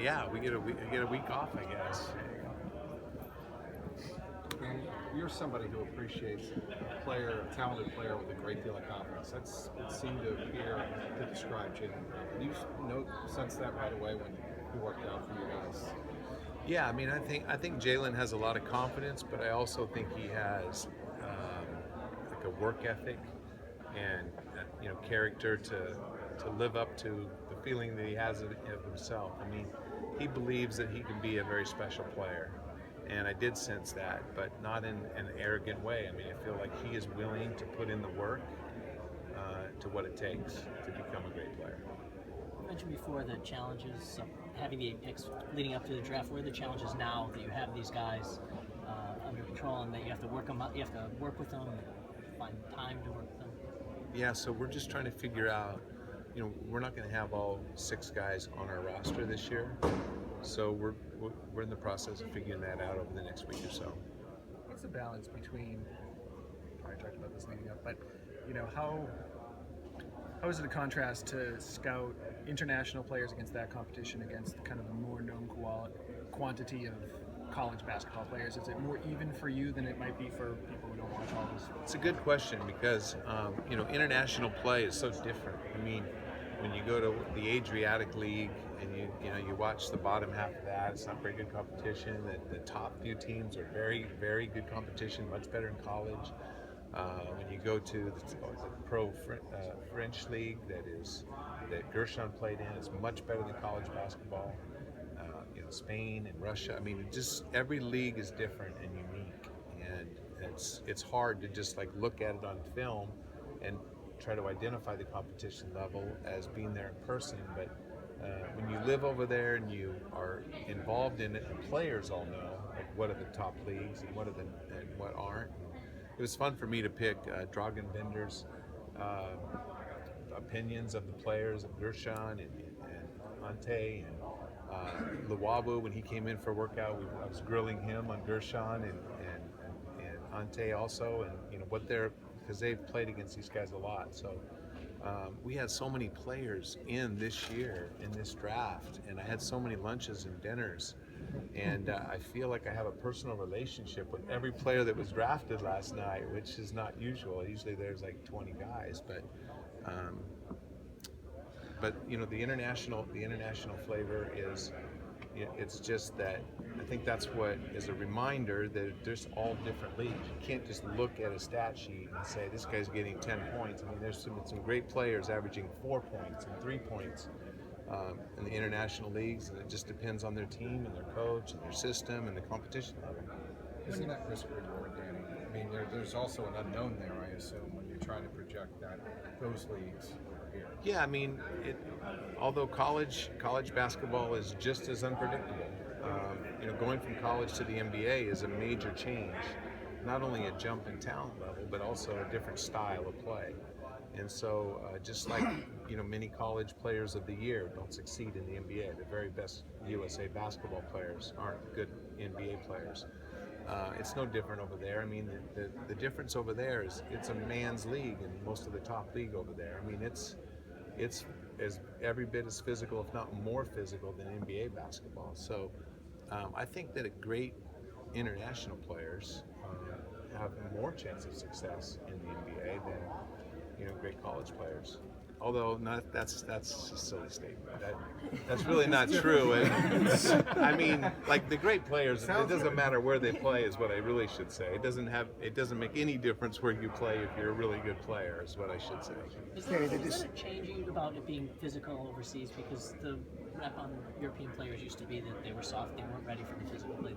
Yeah, we get a week off, I guess. And you're somebody who appreciates a talented player with a great deal of confidence. It seemed to appear to describe Jaylen Brown. Did you sense that right away when he worked out for you guys? Yeah, I mean, I think Jaylen has a lot of confidence, but I also think he has like a work ethic and character to live up to the feeling that he has of himself. I mean, he believes that he can be a very special player, and I did sense that, but not in an arrogant way. I mean, I feel like he is willing to put in the work to what it takes to become a great player. You mentioned before the challenges of having the picks leading up to the draft. What are the challenges now that you have these guys under control and that you have to work them up, you have to work with them, find time to work with them? Yeah, so we're just trying to figure out, we're not going to have all 6 guys on our roster this year, so we're in the process of figuring that out over the next week or so. What's the balance between, I talked about this leading up, but how is it a contrast to scout international players against that competition, against kind of the more known quantity of college basketball players? Is it more even for you than it might be for people who don't watch all this? It's a good question because international play is so different. I mean, when you go to the Adriatic League and you watch the bottom half of that, it's not very good competition. The top few teams are very, very good competition, much better in college. When you go to the pro French league that Gershon played in, it's much better than college basketball. Spain and Russia. I mean, just every league is different and unique, and it's hard to just like look at it on film and try to identify the competition level as being there in person. But when you live over there and you are involved in it, the players all know like what are the top leagues and what aren't. It was fun for me to pick Dragan Bender's opinions of the players of Gershon and Ante and Luwabu. When he came in for a workout, I was grilling him on Gershon and Ante also, and what because they've played against these guys a lot. So we had so many players in this year in this draft, and I had so many lunches and dinners. And I feel like I have a personal relationship with every player that was drafted last night, which is not usual. Usually there's like 20 guys, but the international flavor is, it's just that I think that's what is a reminder that there's all different leagues. You can't just look at a stat sheet and say this guy's getting 10 points. I mean, there's some great players averaging 4 points and 3 points in the international leagues, and it just depends on their team and their coach and their system and the competition level. Isn't that risk reward, Danny? I mean, there's also an unknown there, I assume, when you're trying to project those leagues here. Yeah, I mean, although college basketball is just as unpredictable. Going from college to the NBA is a major change. Not only a jump in talent level, but also a different style of play. And so, just like many college players of the year don't succeed in the NBA, the very best USA basketball players aren't good NBA players. It's no different over there. I mean, the difference over there is it's a man's league, and most of the top league over there. I mean, it's as every bit as physical, if not more physical, than NBA basketball. So I think that great international players have more chance of success in the NBA than great college players. Although that's a silly statement. That's really not true. I mean, like the great players, it doesn't matter where they play, is what I really should say. It doesn't make any difference where you play if you're a really good player, is what I should say. Is that a change about it being physical overseas? Because the rep on European players used to be that they were soft, they weren't ready for the physical play.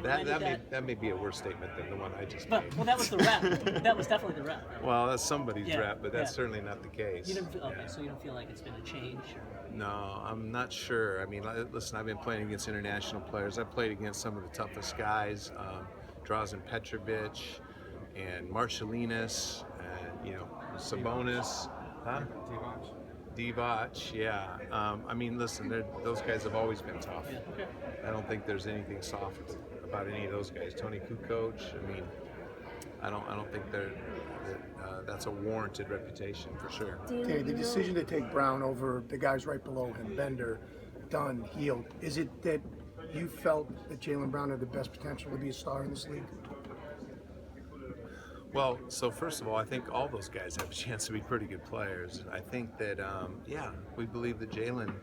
That may be a worse statement than the one I just made. Well, that was the rep. That was definitely the rep. Right? Well, that's somebody's rep, but that's certainly not the case. So you don't feel like it's been a change? Or? No, I'm not sure. I mean, listen, I've been playing against international players. I've played against some of the toughest guys, Drazen Petrovic and Marshalinas, and Sabonis, Divac, yeah. I mean, listen, those guys have always been tough. Yeah. Okay. I don't think there's anything soft about any of those guys. Tony Kukoc, I mean, I don't think that's a warranted reputation for sure. Okay, the decision to take Brown over the guys right below him, Bender, done, healed. Is it that you felt that Jaylen Brown had the best potential to be a star in this league? Well, so first of all, I think all those guys have a chance to be pretty good players. I think that, yeah, we believe that Jaylen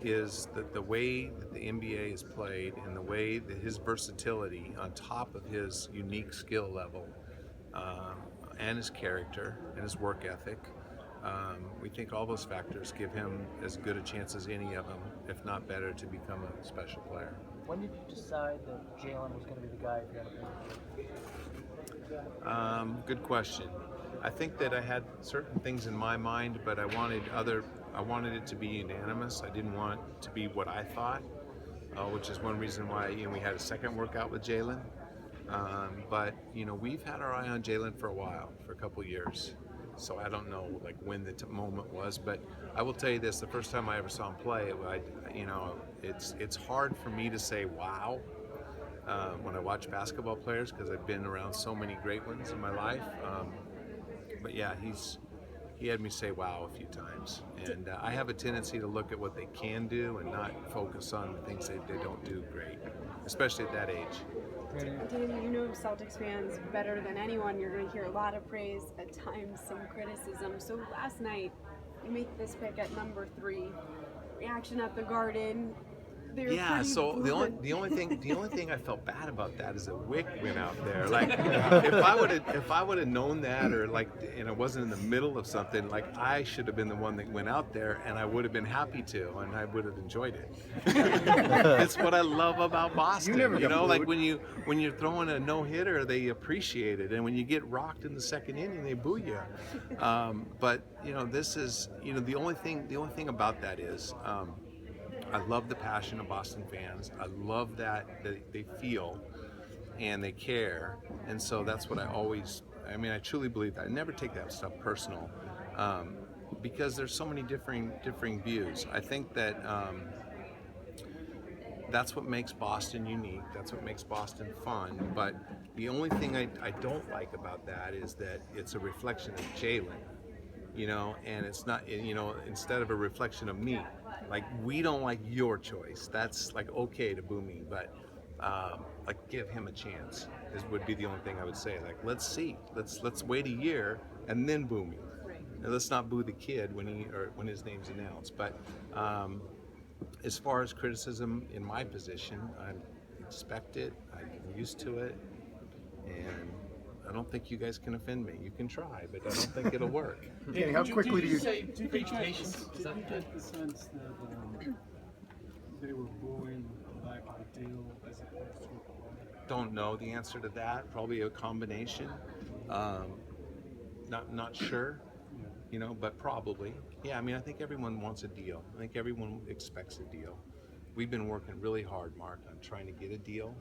is the way that the NBA is played and the way that his versatility on top of his unique skill level and his character and his work ethic, we think all those factors give him as good a chance as any of them, if not better, to become a special player. When did you decide that Jaylen was going to be the guy you're going to be? Good question. I think that I had certain things in my mind, but I wanted it to be unanimous. I didn't want it to be what I thought, which is one reason why we had a second workout with Jaylen. But we've had our eye on Jaylen for a while, for a couple years. So I don't know like when the moment was, but I will tell you this: the first time I ever saw him play, it's hard for me to say wow. When I watch basketball players, because I've been around so many great ones in my life. But yeah, he had me say wow a few times. And I have a tendency to look at what they can do and not focus on the things they don't do great, especially at that age. Danny, you know Celtics fans better than anyone. You're going to hear a lot of praise, at times some criticism. So last night, you make this pick at number 3. Reaction at the Garden. Yeah, so the only thing I felt bad about that is that Wick went out there. Like, if I would have known that, or like, and I wasn't in the middle of something, like I should have been the one that went out there, and I would have been happy to, and I would have enjoyed it. It's what I love about Boston. Like when you're throwing a no hitter, they appreciate it, and when you get rocked in the second inning, they boo you. But this is the only thing about that is. I love the passion of Boston fans. I love that they feel and they care. And so that's what I truly believe that. I never take that stuff personal because there's so many differing views. I think that that's what makes Boston unique. That's what makes Boston fun. But the only thing I don't like about that is that it's a reflection of Jaylen. And it's not, instead of a reflection of me. Like, we don't like your choice. That's like okay to boo me, but like give him a chance would be the only thing I would say. Like, let's see, let's wait a year and then boo me. And let's not boo the kid when his name's announced. But as far as criticism in my position, I expect it. I'm used to it, and I don't think you guys can offend me. You can try, but I don't think it'll work. Danny, how quickly do you say patience? Did you get the sense that they were booing the lack of a deal as opposed to? Don't know the answer to that. Probably a combination. Not sure. But probably. Yeah, I think everyone wants a deal. I think everyone expects a deal. We've been working really hard, Mark, on trying to get a deal.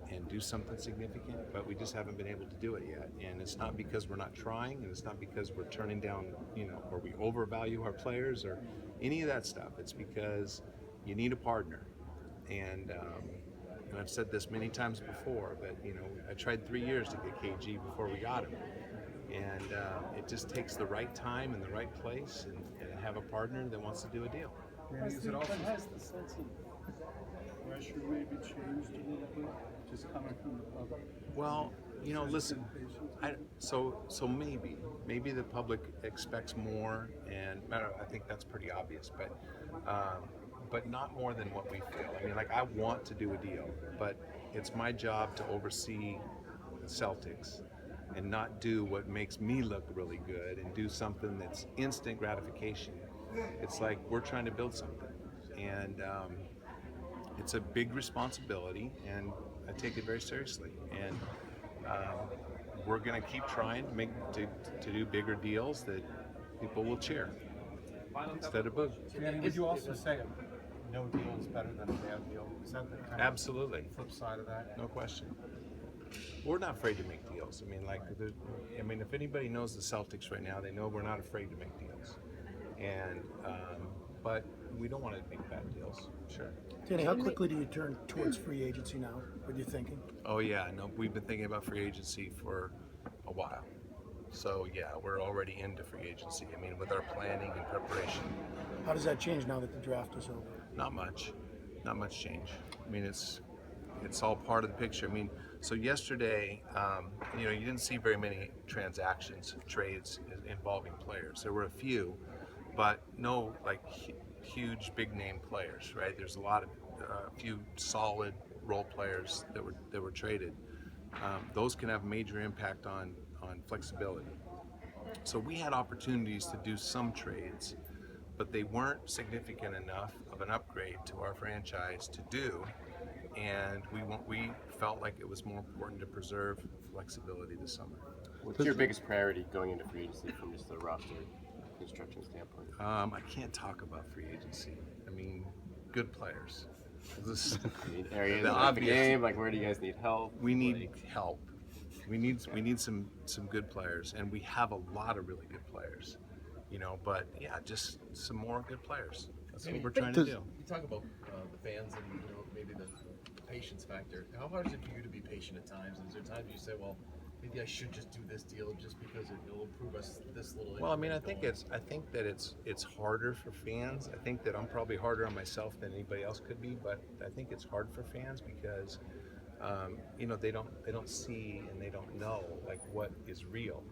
And do something significant, but we just haven't been able to do it yet. And it's not because we're not trying, and it's not because we're turning down, or we overvalue our players or any of that stuff. It's because you need a partner. And I've said this many times before, but I tried 3 years to get KG before we got him. And it just takes the right time and the right place and have a partner that wants to do a deal. Has the sense of pressure maybe changed a little bit, just coming from the public? Well, listen, so maybe the public expects more, and I think that's pretty obvious, but not more than what we feel. I want to do a deal, but it's my job to oversee the Celtics and not do what makes me look really good and do something that's instant gratification. It's like we're trying to build something, and it's a big responsibility, and I take it very seriously. And we're going to keep trying to do bigger deals that people will cheer instead of boo. Danny, would you also say no deal is better than a bad deal? Is that the kind Absolutely. of flip side of that? No question. We're not afraid to make deals. If anybody knows the Celtics right now, they know we're not afraid to make deals. And but we don't want to make bad deals. Sure. Danny, how quickly do you turn towards free agency now? What are you thinking? Oh yeah, no, we've been thinking about free agency for a while. So yeah, we're already into free agency. I mean, with our planning and preparation, How does that change now that the draft is over? not much change. I mean, it's all part of the picture. I mean, so yesterday, you didn't see very many trades involving players. There were a few, but no like huge big name players, right? There's a lot of few solid role players that were traded. Those can have major impact on flexibility. So we had opportunities to do some trades, but they weren't significant enough of an upgrade to our franchise to do, and we felt like it was more important to preserve flexibility this summer. What's your biggest priority going into free agency from just the roster construction standpoint? I can't talk about free agency. I mean, good players. This Areas the of the obvious. game, like where do you guys need help? We need help. We need some good players, and we have a lot of really good players. But yeah, just some more good players. That's what we're trying to do. You talk about the fans and maybe the patience factor. How hard is it for you to be patient at times? Is there times you say, well, maybe I should just do this deal just because it'll improve us this little? Well, I mean, I think that it's harder for fans. I think that I'm probably harder on myself than anybody else could be, but I think it's hard for fans because they don't see and they don't know like what is real.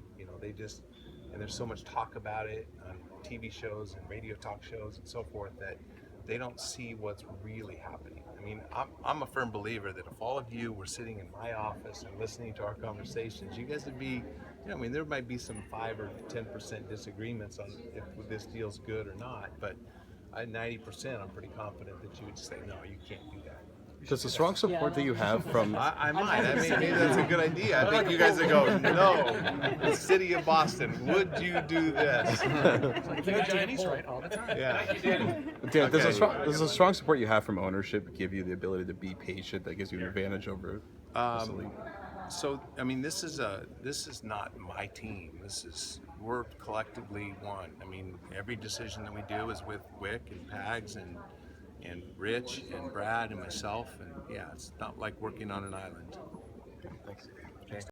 And there's so much talk about it on TV shows and radio talk shows and so forth that they don't see what's really happening. I mean, I'm a firm believer that if all of you were sitting in my office and listening to our conversations, you guys would be, there might be some 5 or 10% disagreements on if this deal's good or not, but 90% I'm pretty confident that you would say, no, you can't do that. Does the strong support that you have from I might. I mean, maybe that's a good idea. I think you guys would go, no, the city of Boston, would you do this? Danny's right all the time. Yeah. Dan, does the strong support you have from ownership give you the ability to be patient that gives you an advantage over the league? So, I mean, this is not my team. We're collectively one. I mean, every decision that we do is with Wick and Pags and Rich and Brad and myself, and yeah, it's not like working on an island. Thanks.